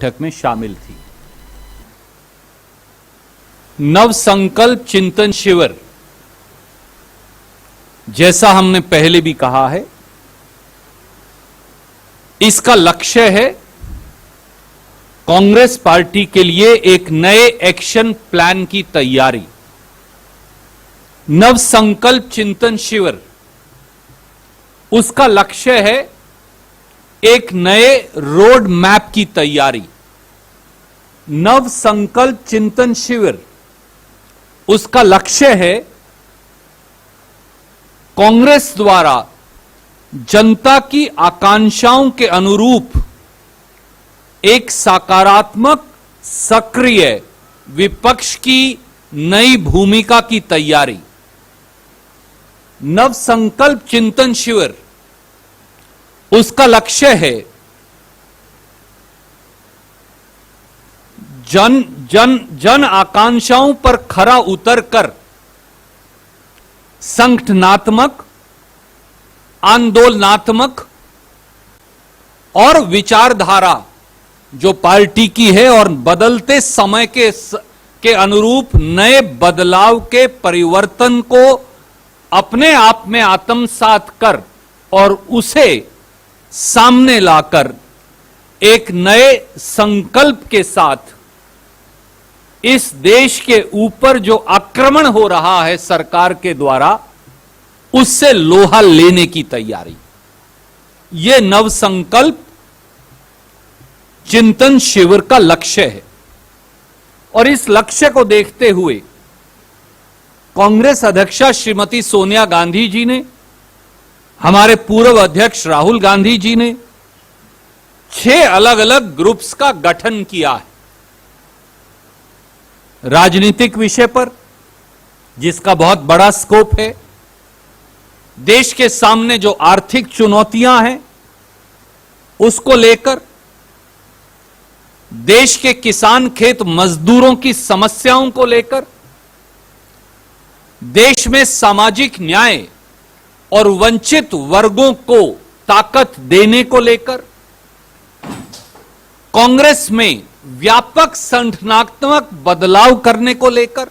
बैठक में शामिल थी। नव संकल्प चिंतन शिविर, जैसा हमने पहले भी कहा है, इसका लक्ष्य है कांग्रेस पार्टी के लिए एक नए एक्शन प्लान की तैयारी। नव संकल्प चिंतन शिविर, उसका लक्ष्य है एक नए रोड मैप की तैयारी। नव संकल्प चिंतन शिविर, उसका लक्ष्य है कांग्रेस द्वारा जनता की आकांक्षाओं के अनुरूप एक सकारात्मक सक्रिय विपक्ष की नई भूमिका की तैयारी। नव संकल्प चिंतन शिविर, उसका लक्ष्य है जन आकांक्षाओं पर खरा उतरकर संगठनात्मक, आंदोलनात्मक और विचारधारा जो पार्टी की है और बदलते समय के अनुरूप नए बदलाव के परिवर्तन को अपने आप में आत्मसात कर और उसे सामने लाकर एक नए संकल्प के साथ इस देश के ऊपर जो आक्रमण हो रहा है सरकार के द्वारा, उससे लोहा लेने की तैयारी। यह नव संकल्प चिंतन शिविर का लक्ष्य है। और इस लक्ष्य को देखते हुए कांग्रेस अध्यक्षा श्रीमती सोनिया गांधी जी ने, हमारे पूर्व अध्यक्ष राहुल गांधी जी ने 6 अलग अलग ग्रुप्स का गठन किया है। राजनीतिक विषय पर, जिसका बहुत बड़ा स्कोप है, देश के सामने जो आर्थिक चुनौतियां हैं उसको लेकर, देश के किसान खेत मजदूरों की समस्याओं को लेकर, देश में सामाजिक न्याय और वंचित वर्गों को ताकत देने को लेकर, कांग्रेस में व्यापक संगठनात्मक बदलाव करने को लेकर,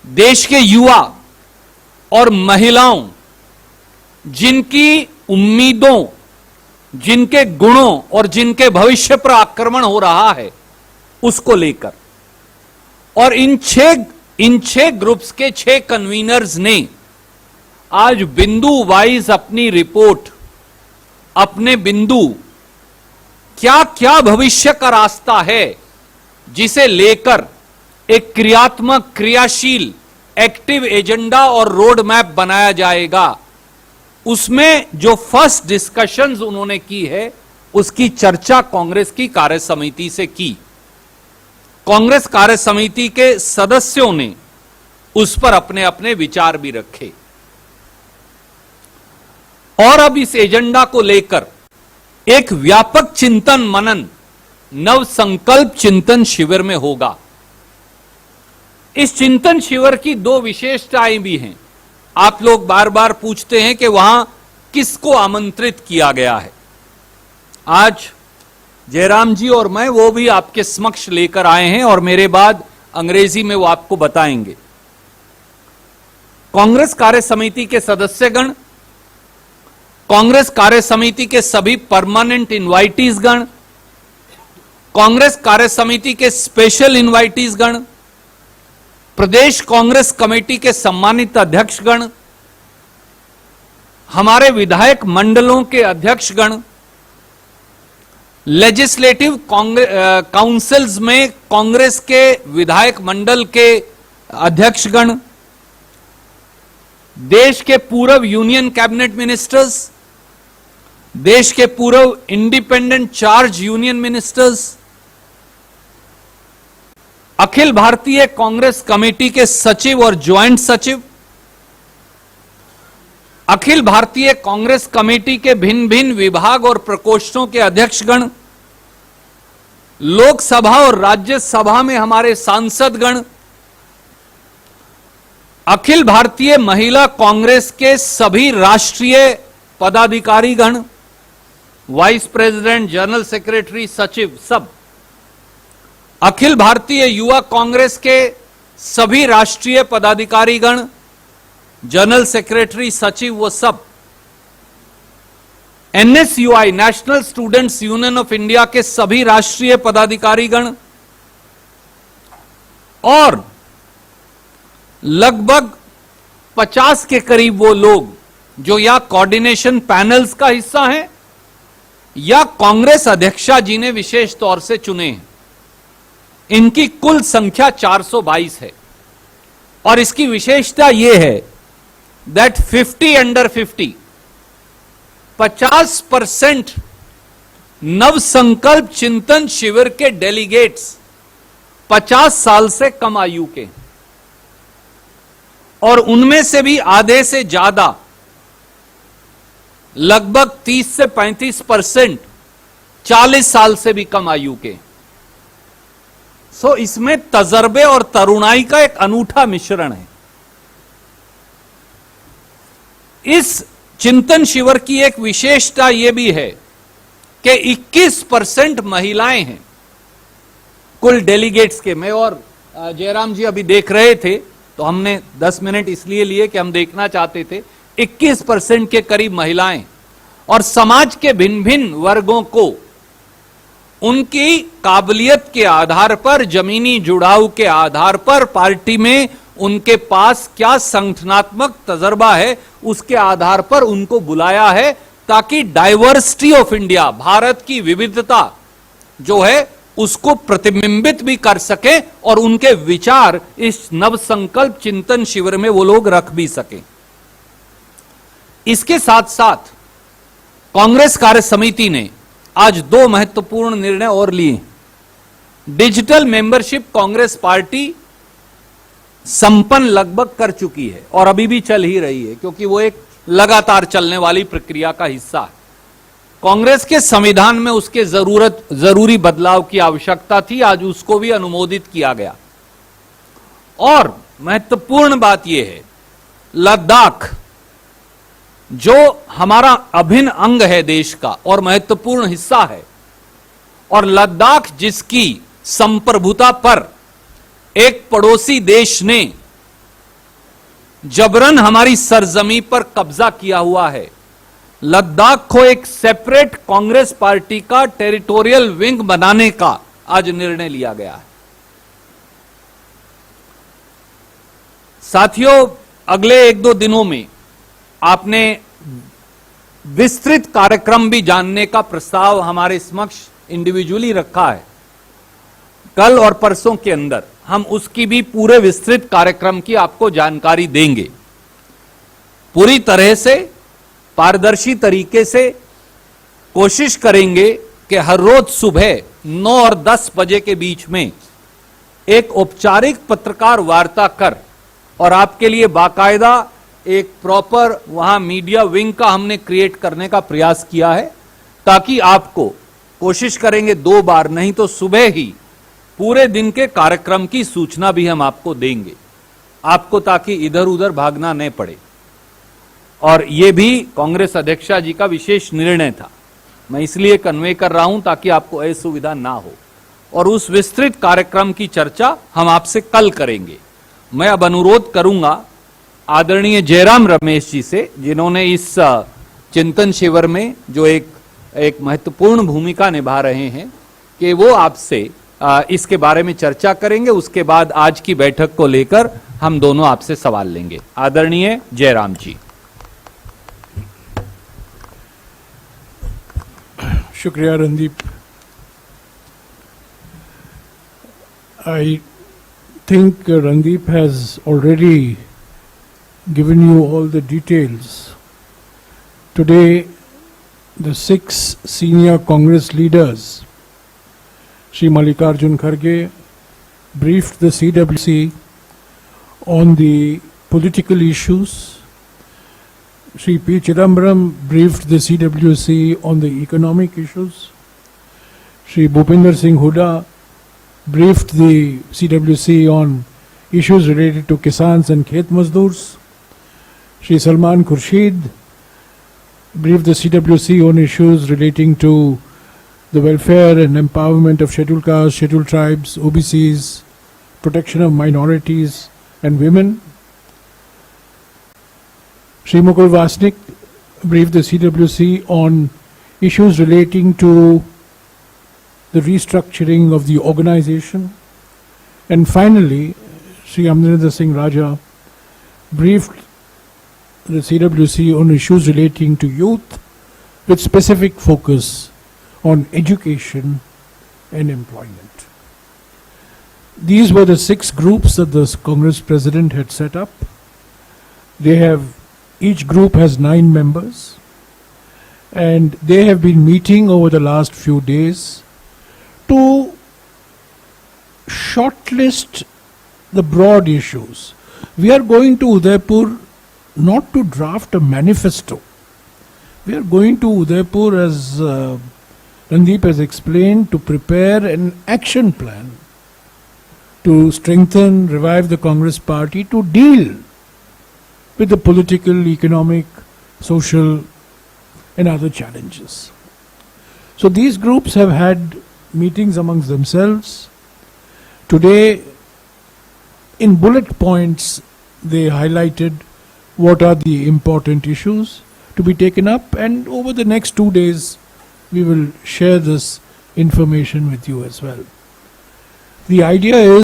देश के युवा और महिलाओं, जिनकी उम्मीदों, जिनके गुणों और जिनके भविष्य पर आक्रमण हो रहा है, उसको लेकर, और इन छह ग्रुप्स के 6 कन्वीनर्स ने आज बिंदु वाइज अपनी रिपोर्ट, अपने बिंदु, क्या क्या भविष्य का रास्ता है जिसे लेकर एक क्रियात्मक, क्रियाशील, एक्टिव एजेंडा और रोड मैप बनाया जाएगा, उसमें जो फर्स्ट डिस्कशंस उन्होंने की है, उसकी चर्चा कांग्रेस की कार्य समिति से की। कांग्रेस कार्य समिति के सदस्यों ने उस पर अपने अपने विचार भी रखे। और अब इस एजेंडा को लेकर एक व्यापक चिंतन मनन नव संकल्प चिंतन शिविर में होगा। इस चिंतन शिविर की 2 विशेषताएं भी हैं। आप लोग बार बार पूछते हैं कि वहां किसको आमंत्रित किया गया है। आज जयराम जी और मैं वो भी आपके समक्ष लेकर आए हैं और मेरे बाद अंग्रेजी में वो आपको बताएंगे। कांग्रेस कार्य समिति के सदस्यगण, कांग्रेस कार्य समिति के सभी परमानेंट इनवाइटीज गण, कांग्रेस कार्य समिति के स्पेशल इनवाइटीज गण, प्रदेश कांग्रेस कमेटी के सम्मानित अध्यक्षगण, हमारे विधायक मंडलों के अध्यक्षगण, लेजिस्लेटिव काउंसिल्स में कांग्रेस के विधायक मंडल के अध्यक्षगण, देश के पूर्व यूनियन कैबिनेट मिनिस्टर्स, देश के पूर्व independent charge union ministers, Akhil Bharatiya Congress committee के सचिव और ज्वाइंट सचिव, अखिल भारतीय कांग्रेस कमेटी के भिन्न भिन्न विभाग और प्रकोष्ठों के अध्यक्षगण, लोकसभा और राज्यसभा में हमारे सांसदगण, अखिल भारतीय महिला कांग्रेस के सभी राष्ट्रीय पदाधिकारीगण, वाइस प्रेसिडेंट, जनरल सेक्रेटरी, सचिव, सब अखिल भारतीय युवा कांग्रेस के सभी राष्ट्रीय पदाधिकारीगण, जनरल सेक्रेटरी, सचिव, वो सब NSUI, national students union of India के सभी राष्ट्रीय पदाधिकारीगण और लगभग 50 के करीब वो लोग जो या कोऑर्डिनेशन पैनल्स का हिस्सा हैं या कांग्रेस अध्यक्षा जी ने विशेष तौर से चुने हैं, इनकी कुल संख्या 422 है। और इसकी विशेषता यह है दैट 50 अंडर 50% नव संकल्प चिंतन शिविर के डेलीगेट्स 50 साल से कम आयु के, और उनमें से भी आधे से ज्यादा लगभग 30 से 35% 40 साल से भी कम आयु के। सो इसमें तजर्बे और तरुणाई का एक अनूठा मिश्रण है। इस चिंतन शिविर की एक विशेषता यह भी है कि 21% महिलाएं हैं कुल डेलीगेट्स के। मैं और जयराम जी अभी देख रहे थे तो हमने 10 मिनट इसलिए लिए कि हम देखना चाहते थे। 21% के करीब महिलाएं, और समाज के भिन्न भिन्न वर्गों को उनकी काबिलियत के आधार पर, जमीनी जुड़ाव के आधार पर, पार्टी में उनके पास क्या संगठनात्मक तजर्बा है उसके आधार पर उनको बुलाया है, ताकि डाइवर्सिटी ऑफ इंडिया, भारत की विविधता जो है उसको प्रतिबिंबित भी कर सके और उनके विचार इस नवसंकल्प चिंतन शिविर में वो लोग रख भी सके। इसके साथ साथ कांग्रेस कार्य समिति ने आज 2 महत्वपूर्ण निर्णय और लिए। डिजिटल मेंबरशिप कांग्रेस पार्टी संपन्न लगभग कर चुकी है और अभी भी चल ही रही है, क्योंकि वो एक लगातार चलने वाली प्रक्रिया का हिस्सा है। कांग्रेस के संविधान में उसके जरूरी बदलाव की आवश्यकता थी, आज उसको भी अनुमोदित किया गया। और महत्वपूर्ण बात यह है, लद्दाख जो हमारा अभिन्न अंग है देश का और महत्वपूर्ण हिस्सा है, और लद्दाख जिसकी संप्रभुता पर एक पड़ोसी देश ने जबरन हमारी सरजमी पर कब्जा किया हुआ है, लद्दाख को एक सेपरेट कांग्रेस पार्टी का टेरिटोरियल विंग बनाने का आज निर्णय लिया गया है। साथियों, अगले 1-2 दिनों में आपने विस्तृत कार्यक्रम भी जानने का प्रस्ताव हमारे समक्ष इंडिविजुअली रखा है। कल और परसों के अंदर हम उसकी भी पूरे विस्तृत कार्यक्रम की आपको जानकारी देंगे। पूरी तरह से पारदर्शी तरीके से कोशिश करेंगे कि हर रोज सुबह 9 और 10 बजे के बीच में एक औपचारिक पत्रकार वार्ता कर, और आपके लिए बाकायदा एक प्रॉपर वहां मीडिया विंग का हमने क्रिएट करने का प्रयास किया है, ताकि आपको कोशिश करेंगे 2 बार नहीं तो सुबह ही पूरे दिन के कार्यक्रम की सूचना भी हम आपको देंगे, आपको ताकि इधर उधर भागना नहीं पड़े। और यह भी कांग्रेस अध्यक्षा जी का विशेष निर्णय था, मैं इसलिए कन्वे कर रहा हूं ताकि आपको असुविधा ना हो। और उस विस्तृत कार्यक्रम की चर्चा हम आपसे कल करेंगे। मैं अब अनुरोध करूंगा आदरणीय जयराम रमेश जी से, जिन्होंने इस चिंतन शिविर में जो एक महत्वपूर्ण भूमिका निभा रहे हैं, कि वो आपसे इसके बारे में चर्चा करेंगे। उसके बाद आज की बैठक को लेकर हम दोनों आपसे सवाल लेंगे। आदरणीय जयराम जी। शुक्रिया Randeep. I think Randeep has already given you all the details. Today, the 6 senior Congress leaders, Shri Mallikarjun Kharge, briefed the CWC on the political issues. Shri P. Chidambaram briefed the CWC on the economic issues. Shri Bhupinder Singh Hooda briefed the CWC on issues related to Kisans and Khet Mazdoors. Shri Salman Khurshid briefed the CWC on issues relating to the welfare and empowerment of scheduled castes, scheduled tribes, OBCs, protection of minorities and women. Shri Mukul Vasnik briefed the CWC on issues relating to the restructuring of the organization. And finally, Shri Amarendra Singh Raja briefed the CWC on issues relating to youth with specific focus on education and employment. These were the 6 groups that the Congress President had set up. Each group has 9 members, and they have been meeting over the last few days to shortlist the broad issues. We are going to Udaipur not to draft a manifesto. We are going to Udaipur, as Randeep has explained, to prepare an action plan to strengthen, revive the Congress Party to deal with the political, economic, social and other challenges. So these groups have had meetings amongst themselves. Today, in bullet points, they highlighted what are the important issues to be taken up, and over the next 2 days, we will share this information with you as well. The idea is